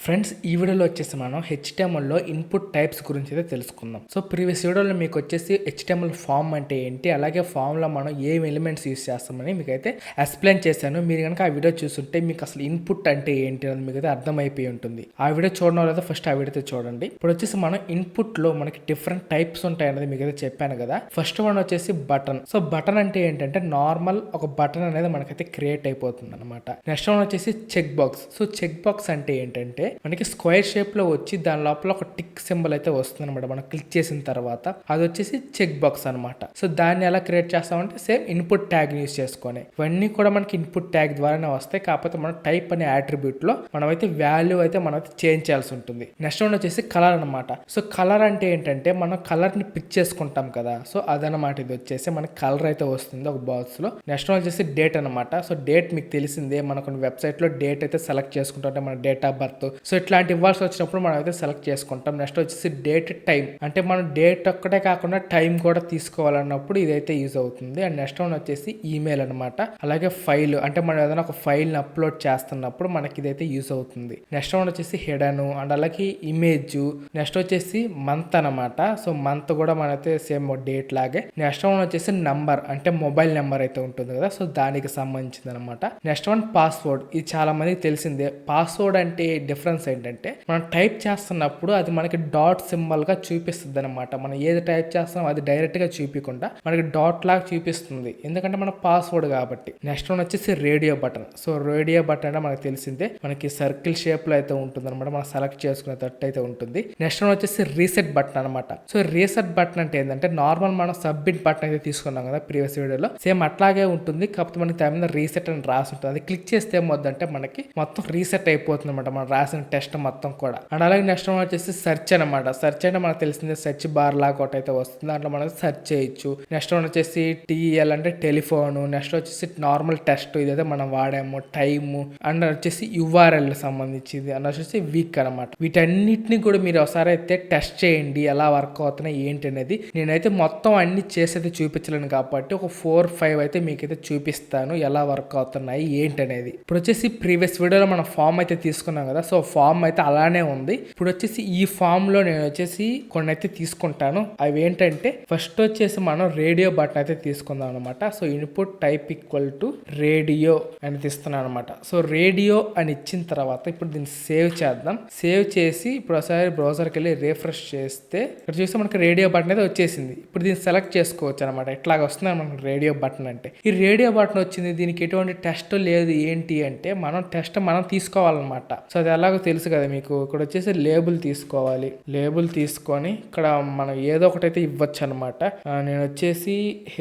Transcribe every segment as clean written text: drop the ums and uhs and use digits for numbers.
Friends, ఈ వీడియోలో వచ్చేసి మనం హెచ్టిఎంఎల్లో ఇన్పుట్ టైప్స్ గురించి అయితే తెలుసుకుందాం. సో ప్రీవియస్ వీడియోలో మీకు వచ్చేసి హెచ్టిఎంఎల్ ఫామ్ అంటే ఏంటి, అలాగే ఫామ్లో మనం ఏం ఎలిమెంట్స్ యూస్ చేస్తామని మీకు అయితే ఎక్స్ప్లెయిన్ చేశాను. మీరు కనుక ఆ వీడియో చూస్తుంటే మీకు అసలు ఇన్పుట్ అంటే ఏంటి అని మీకు అయితే అర్థమైపోయి ఉంటుంది. ఆ వీడియో చూడడం లేదా ఫస్ట్ ఆ వీడియో చూడండి. ఇప్పుడు వచ్చేసి మనం ఇన్పుట్లో మనకి డిఫరెంట్ టైప్స్ ఉంటాయి అనేది మీకు అయితే చెప్పాను కదా. ఫస్ట్ వన్ వచ్చేసి బటన్. సో బటన్ అంటే ఏంటంటే నార్మల్ ఒక బటన్ అనేది మనకైతే క్రియేట్ అయిపోతుంది అనమాట. నెక్స్ట్ వన్ వచ్చేసి check box. So check box అంటే ఏంటంటే మనకి స్క్వేర్ షేప్ లో వచ్చి దాని లోపల ఒక టిక్ సింబల్ అయితే వస్తుంది అనమాట. మనం క్లిక్ చేసిన తర్వాత అది వచ్చేసి చెక్ బాక్స్ అనమాట. సో దాన్ని ఎలా క్రియేట్ చేస్తామంటే సేమ్ ఇన్పుట్ ట్యాగ్ యూస్ చేసుకొని ఇవన్నీ కూడా మనకి ఇన్పుట్ ట్యాగ్ ద్వారానే వస్తాయి. కాకపోతే మనం టైప్ అనే అట్రిబ్యూట్ లో మనమైతే వాల్యూ అయితే మనం చేంజ్ చేయాల్సి ఉంటుంది. నెక్స్ట్ వన్ వచ్చేసి కలర్ అనమాట. సో కలర్ అంటే ఏంటంటే మనం కలర్ ని పిక్ చేసుకుంటాం కదా. సో అదనమాట ఇది వచ్చేసి మనకి కలర్ అయితే వస్తుంది ఒక బాక్స్ లో. నెక్స్ట్ వన్ వచ్చేసి డేట్ అనమాట. సో డేట్ మీకు తెలిసిందే, మనకు వెబ్సైట్ లో డేట్ అయితే సెలెక్ట్ చేసుకుంటుంటే మన డేట్ ఆఫ్ బర్త్. సో ఇట్లాంటి ఇవ్వాల్సి వచ్చినప్పుడు మనం అయితే సెలెక్ట్ చేసుకుంటాం. నెక్స్ట్ వచ్చేసి డేట్ టైం, అంటే మనం డేట్ ఒక్కటే కాకుండా టైం కూడా తీసుకోవాలన్నప్పుడు ఇదైతే యూజ్ అవుతుంది. అండ్ నెక్స్ట్ వన్ వచ్చేసి ఈమెయిల్ అనమాట. అలాగే ఫైల్, అంటే మనం ఏదైనా ఒక ఫైల్ ని అప్లోడ్ చేస్తున్నప్పుడు మనకి ఇదైతే యూజ్ అవుతుంది. నెక్స్ట్ వన్ వచ్చేసి హిడెన్ అండ్ అలాగే ఇమేజ్. నెక్స్ట్ వచ్చేసి మంత్ అనమాట. సో మంత్ కూడా మనైతే సేమ్ డేట్ లాగే. నెక్స్ట్ వన్ వచ్చేసి నంబర్, అంటే మొబైల్ నెంబర్ అయితే ఉంటుంది కదా. సో దానికి సంబంధించింది అనమాట. Next one password. ఇది చాలా మందికి తెలిసిందే. పాస్వర్డ్ అంటే డిఫరెన్స్ ఏంటంటే మనం టైప్ చేస్తున్నప్పుడు అది మనకి డాట్ సింబల్ గా చూపిస్తుంది అనమాట. మనం ఏది టైప్ చేస్తామో అది డైరెక్ట్ గా చూపించకుండా మనకి డాట్ లాగా చూపిస్తుంది, ఎందుకంటే మన పాస్వర్డ్ కాబట్టి. నెక్స్ట్ వన్ వచ్చేసి radio button. So radio button అంటే మనకు తెలిసిందే, మనకి సర్కిల్ షేప్ లో అయితే ఉంటుంది అనమాట. మనం సెలెక్ట్ చేసుకునేటట్టు అయితే ఉంటుంది. నెక్స్ట్ వన్ వచ్చేసి రీసెట్ బటన్ అనమాట. సో రీసెట్ బటన్ అంటే ఏంటంటే నార్మల్ మనం సబ్మిట్ బటన్ అయితే తీసుకున్నాం కదా ప్రీవియస్ వీడియోలో, సేమ్ అట్లాగే ఉంటుంది. కాకపోతే మనకి దాని మీద రీసెట్ అని రాసి ఉంటుంది. అది క్లిక్ చేస్తే ఏమవుతుందంటే మనకి మొత్తం రీసెట్ అయిపోతుంది అనమాట, మనం రాసిన టెస్ట్ మొత్తం కూడా. అండ్ అలాగే నెక్స్ట్ వన్ వచ్చేసి సెర్చ్ అనమాట. సెర్చ్ అంటే మనకు తెలిసిందే, సెర్చ్ బార్ లాగా ఒకటి అయితే వస్తుంది, దాంట్లో మనం సెర్చ్ చేయొచ్చు. నెక్స్ట్ వన్ వచ్చేసి టీఎల్ అంటే టెలిఫోన్. నెక్స్ట్ వచ్చేసి నార్మల్ టెస్ట్, ఇదైతే మనం వాడాము. టైము అండ్ వచ్చేసి యుఆర్ఎల్ సంబంధించింది. అండ్ వచ్చేసి వీక్ అనమాట. వీటన్నిటిని కూడా మీరు ఒకసారి అయితే టెస్ట్ చేయండి ఎలా వర్క్ అవుతున్నాయి ఏంటి అనేది. నేనైతే మొత్తం అన్ని చేసి అయితే చూపించలేను కాబట్టి ఒక 4-5 అయితే మీకైతే చూపిస్తాను ఎలా వర్క్ అవుతున్నాయి ఏంటి అనేది. ఇప్పుడు వచ్చేసి ప్రీవియస్ వీడియోలో మనం ఫామ్ అయితే తీసుకున్నాం కదా. సో ఫామ్ అయితే అలానే ఉంది. ఇప్పుడు వచ్చేసి ఈ ఫామ్ లో నేను వచ్చేసి కొన్ని అయితే తీసుకుంటాను. అవి ఏంటంటే ఫస్ట్ వచ్చేసి మనం రేడియో బటన్ అయితే తీసుకుందాం అనమాట. So input type equal to radio అని తీస్తున్నాను అనమాట. సో రేడియో అని ఇచ్చిన తర్వాత ఇప్పుడు దీన్ని సేవ్ చేద్దాం. సేవ్ చేసి ఇప్పుడు ఒకసారి బ్రౌజర్కి వెళ్ళి రిఫ్రెష్ చేస్తే ఇక్కడ చూస్తే మనకి రేడియో బటన్ అయితే వచ్చేసింది. ఇప్పుడు దీన్ని సెలెక్ట్ చేసుకోవచ్చు అనమాట. ఇట్లాగ వస్తుంది మనకి రేడియో బటన్ అంటే. ఈ రేడియో బటన్ వచ్చింది, దీనికి ఎటువంటి టెస్ట్ లేదు. ఏంటి అంటే మనం టెస్ట్ మనం తీసుకోవాలన్నమాట. సో అది ఎలాగో తెలుసు కదా మీకు. ఇక్కడ వచ్చేసి లేబుల్ తీసుకోవాలి. లేబుల్ తీసుకొని ఇక్కడ మనం ఏదో ఒకటి అయితే ఇవ్వచ్చు అనమాట. నేను వచ్చేసి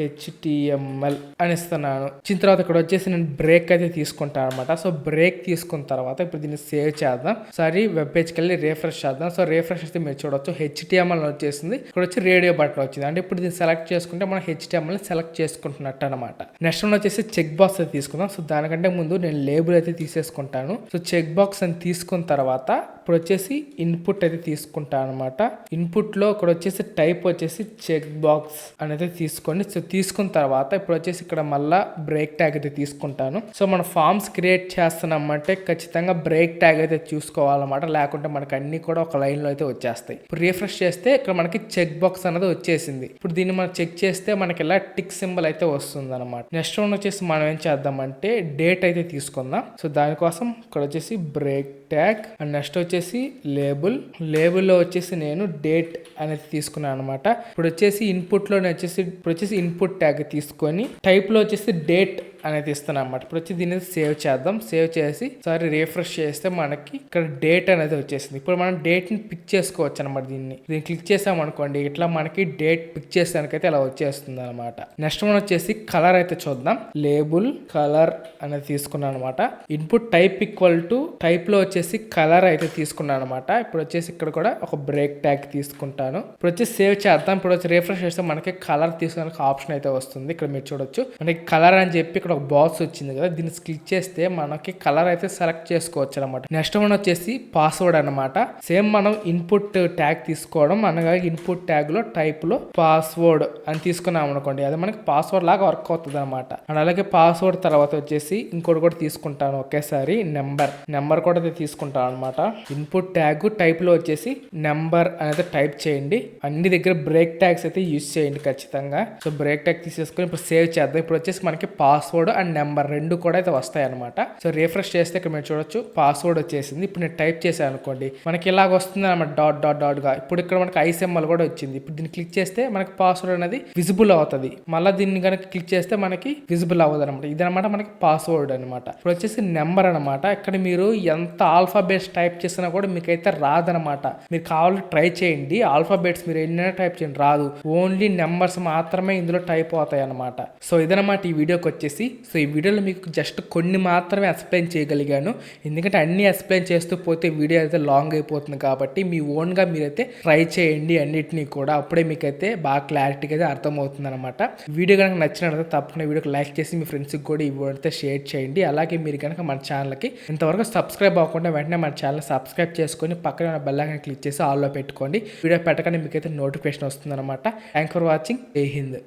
HTML అని ఇస్తున్నాను. ఇచ్చిన తర్వాత ఇక్కడ వచ్చేసి నేను బ్రేక్ అయితే తీసుకుంటాను అనమాట. సో బ్రేక్ తీసుకున్న తర్వాత ఇప్పుడు దీన్ని సేవ్ చేద్దాం. సరే వెబ్ పేజ్కి వెళ్ళి రిఫ్రెష్ చేద్దాం. సో రిఫ్రెష్ చేస్తే మీరు చూడవచ్చు HTML వచ్చేసింది. ఇక్కడ వచ్చి రేడియో బటన్ వచ్చింది. అంటే ఇప్పుడు దీన్ని సెలెక్ట్ చేసుకుంటే మనం HTML సెలెక్ట్ చేసుకుంటున్నట్టు అనమాట. నెక్స్ట్ వన్ వచ్చేసి చెక్ బాక్స్ అయితే తీసుకుందాం. సో దానికంటే ముందు నేను లేబుల్ అయితే తీసేసుకుంటాను. సో చెక్ బాక్స్ అని తీసుకున్న తర్వాత ఇప్పుడు వచ్చేసి ఇన్పుట్ అయితే తీసుకుంటాను అనమాట. ఇన్పుట్ లో ఇక్కడ వచ్చేసి టైప్ వచ్చేసి చెక్ బాక్స్ అనేది తీసుకోండి. సో తీసుకున్న తర్వాత ఇప్పుడు వచ్చేసి ఇక్కడ మళ్ళా బ్రేక్ ట్యాగ్ అయితే తీసుకుంటాను. సో మన ఫామ్స్ క్రియేట్ చేస్తున్నామంటే ఖచ్చితంగా బ్రేక్ ట్యాగ్ అయితే చూసుకోవాలన్నమాట, లేకుంటే మనకి అన్ని కూడా ఒక లైన్ లో అయితే వచ్చేస్తాయి. ఇప్పుడు రిఫ్రెష్ చేస్తే ఇక్కడ మనకి చెక్ బాక్స్ అనేది వచ్చేసింది. ఇప్పుడు దీన్ని మనం చెక్ చేస్తే మనకి ఇలా టిక్ సింబల్ అయితే వస్తుంది అనమాట. నెక్స్ట్ వన్ వచ్చేసి మనం ఏం చేద్దామంటే డేట్ అయితే తీసుకుందాం. సో దానికోసం ఇక్కడ వచ్చేసి బ్రేక్ ట్యాగ్ అండ్ నెక్స్ట్ వచ్చేసి లేబుల్లో వచ్చేసి నేను డేట్ అనేది తీసుకున్నాను అనమాట. ఇప్పుడు వచ్చేసి ఇన్పుట్ లో వచ్చేసి ఇన్పుట్ ట్యాగ్ తీసుకొని టైప్ లో వచ్చేసి డేట్ అనేది ఇస్తున్నాను అనమాట. ఇప్పుడు వచ్చి దీన్ని సేవ్ చేద్దాం. సేవ్ చేసి ఒకసారి రిఫ్రెష్ చేస్తే మనకి ఇక్కడ డేట్ అనేది వచ్చేసింది. ఇప్పుడు మనం డేట్ ని పిక్ చేసుకోవచ్చు అనమాట. దీన్ని క్లిక్ చేసాం అనుకోండి, ఇట్లా మనకి డేట్ పిక్ చేసానికైతే ఇలా వచ్చేస్తుంది అనమాట. నెక్స్ట్ మనం వచ్చేసి కలర్ అయితే చూద్దాం. లేబుల్ కలర్ అనేది తీసుకున్నాను అనమాట. Input type equal to type లో వచ్చేసి కలర్ అయితే తీసుకున్నాను అనమాట. ఇప్పుడు వచ్చేసి ఇక్కడ కూడా ఒక బ్రేక్ ట్యాగ్ తీసుకుంటాను. ఇప్పుడు వచ్చి సేవ్ చేద్దాం. ఇప్పుడు వచ్చి రిఫ్రెష్ చేస్తే మనకి కలర్ తీసుకోవడానికి ఆప్షన్ అయితే వస్తుంది. ఇక్కడ మీరు చూడొచ్చు మనకి కలర్ అని చెప్పి ఇక్కడ ఇక్కడ ఒక బాక్స్ వచ్చింది కదా, దీన్ని క్లిక్ చేస్తే మనకి కలర్ అయితే సెలెక్ట్ చేసుకోవచ్చు అనమాట. నెక్స్ట్ వన్ వచ్చేసి పాస్వర్డ్ అనమాట. సేమ్ మనం ఇన్పుట్ ట్యాగ్ తీసుకోవడం, అనగా ఇన్పుట్ ట్యాగ్ లో టైప్ లో పాస్వర్డ్ అని తీసుకున్నాం అనుకోండి, అది మనకి పాస్వర్డ్ లాగా వర్క్ అవుతుంది అనమాట. అండ్ అలాగే పాస్వర్డ్ తర్వాత వచ్చేసి ఇంకోటి కూడా తీసుకుంటాను ఒకేసారి, నెంబర్ కూడా తీసుకుంటాను అనమాట. ఇన్పుట్ ట్యాగ్ టైప్ లో వచ్చేసి నెంబర్ అనేది టైప్ చేయండి. అన్ని దగ్గర బ్రేక్ ట్యాగ్స్ అయితే యూజ్ చేయండి ఖచ్చితంగా. సో బ్రేక్ ట్యాగ్ తీసేసుకొని ఇప్పుడు సేవ్ చేద్దాం. ఇప్పుడు వచ్చేసి మనకి పాస్వర్డ్ అండ్ నెంబర్ రెండు కూడా అయితే వస్తాయి అనమాట. సో రిఫ్రెష్ చేస్తే ఇక్కడ మీరు చూడొచ్చు పాస్వర్డ్ వచ్చేసింది. ఇప్పుడు నేను టైప్ చేశాను అనుకోండి, మనకి ఇలాగ వస్తుంది అనమాట, డాట్ డాట్ డాట్ గా. ఇప్పుడు ఇక్కడ మనకి ఐ సింబల్ కూడా వచ్చింది. ఇప్పుడు దీన్ని క్లిక్ చేస్తే మనకి పాస్వర్డ్ అనేది విజిబుల్ అవుతుంది. మళ్ళీ దీన్ని కనుక క్లిక్ చేస్తే మనకి విజిబుల్ అవ్వదు అనమాట. ఇదనమాట మనకి పాస్వర్డ్ అనమాట. ఇప్పుడు వచ్చేసి నెంబర్ అనమాట. ఇక్కడ మీరు ఎంత ఆల్ఫాబెట్స్ టైప్ చేసినా కూడా మీకైతే రాదనమాట. మీరు కావాలంటే ట్రై చేయండి, ఆల్ఫాబెట్స్ మీరు ఎన్నైనా టైప్ చేయండి, రాదు. ఓన్లీ నెంబర్స్ మాత్రమే ఇందులో టైప్ అవుతాయి అనమాట. సో ఇదనమాట ఈ వీడియోకి వచ్చేసి. సో ఈ వీడియోలో మీకు జస్ట్ కొన్ని మాత్రమే ఎక్స్ప్లెయిన్ చేయగలిగాను, ఎందుకంటే అన్ని ఎక్స్ప్లెయిన్ చేస్తూ పోతే వీడియో అయితే లాంగ్ అయిపోతుంది. కాబట్టి మీ ఓన్గా మీరైతే ట్రై చేయండి అన్నిటినీ కూడా, అప్పుడే మీకైతే బాగా క్లారిటీగా అయితే అర్థమవుతుంది అనమాట. వీడియో కనుక నచ్చినట్లయితే తప్పకుండా వీడియోకి లైక్ చేసి మీ ఫ్రెండ్స్కి కూడా ఈ వీడియో అయితే షేర్ చేయండి. అలాగే మీరు కనుక మన ఛానల్కి ఇంతవరకు సబ్స్క్రైబ్ అవ్వకుండా వెంటనే మన ఛానల్ సబ్స్క్రైబ్ చేసుకొని పక్కన ఉన్న బెల్ ఐకాన్ క్లిక్ చేసి ఆల్లో పెట్టుకోండి. వీడియో పెట్టగానే మీకైతే నోటిఫికేషన్ వస్తుంది అనమాట. Thank for watching. జై హింద్.